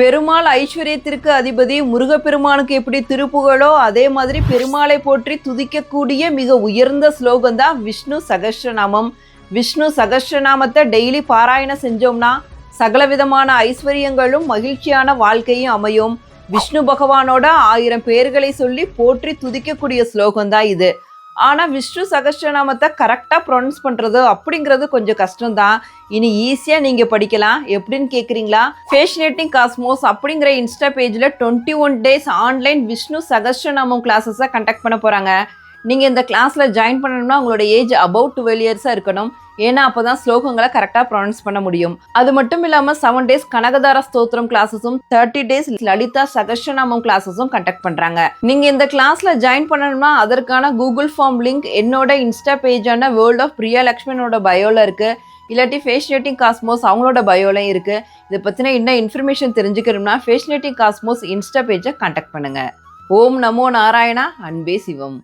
பெருமாள் ஐஸ்வர்யத்திற்கு அதிபதி முருகப்பெருமானுக்கு எப்படி திருப்புகழோ அதே மாதிரி பெருமாளை போற்றி துதிக்கக்கூடிய மிக உயர்ந்த ஸ்லோகம் தான் விஷ்ணு சகஸ்ரநாமம். விஷ்ணு சகஸ்ரநாமத்தை டெய்லி பாராயணம் செஞ்சோம்னா சகல விதமான ஐஸ்வர்யங்களும் மகிழ்ச்சியான வாழ்க்கையும் அமையும். விஷ்ணு பகவானோட 1000 பேர்களை சொல்லி போற்றி துதிக்கக்கூடிய ஸ்லோகம் தான் இது. ஆனால் விஷ்ணு சகஸ்ரநாமத்தை கரெக்டாக ப்ரொனவுன்ஸ் பண்ணுறது அப்படிங்கிறது கொஞ்சம் கஷ்டம்தான். இனி ஈஸியாக நீங்கள் படிக்கலாம். எப்படின்னு கேட்குறீங்களா? ஃபேஷனேட்டிங் காஸ்மோஸ் அப்படிங்கிற இன்ஸ்டா பேஜில் 21 days ஆன்லைன் விஷ்ணு சகஸ்ரநாமம் கிளாஸஸை கண்டக்ட் பண்ண போகிறாங்க. நீங்கள் இந்த கிளாஸில் ஜாயின் பண்ணணும்னா உங்களோட ஏஜ் அபவுட் 12 years இருக்கணும். ஏன்னா அப்போ தான் ஸ்லோகங்களை கரெக்டாக ப்ரொனவுன்ஸ் பண்ண முடியும். அது மட்டும் இல்லாமல் 7 days கனகதார ஸ்தோத்திரம் கிளாஸஸும் 30 days லலிதா சகஸ்ரநாமம் கிளாஸஸும் கண்டக்ட் பண்ணுறாங்க. நீங்கள் இந்த கிளாஸில் ஜாயின் பண்ணணும்னா அதற்கான கூகுள் ஃபார்ம் லிங்க் என்னோட இன்ஸ்டா பேஜான வேர்ல்ட் ஆஃப் பிரியா லக்ஷ்மணோட பயோவில் இருக்குது. இல்லாட்டி ஃபேஷனேட்டிங் காஸ்மோஸ் அவங்களோட பயோலையும் இருக்குது. இதை பற்றின இன்னும் இன்ஃபர்மேஷன் தெரிஞ்சுக்கணும்னா ஃபேஷனேட்டிங் காஸ்மோஸ் இன்ஸ்டா பேஜை கான்டாக்ட் பண்ணுங்கள். ஓம் நமோ நாராயணா, அன்பே சிவம்.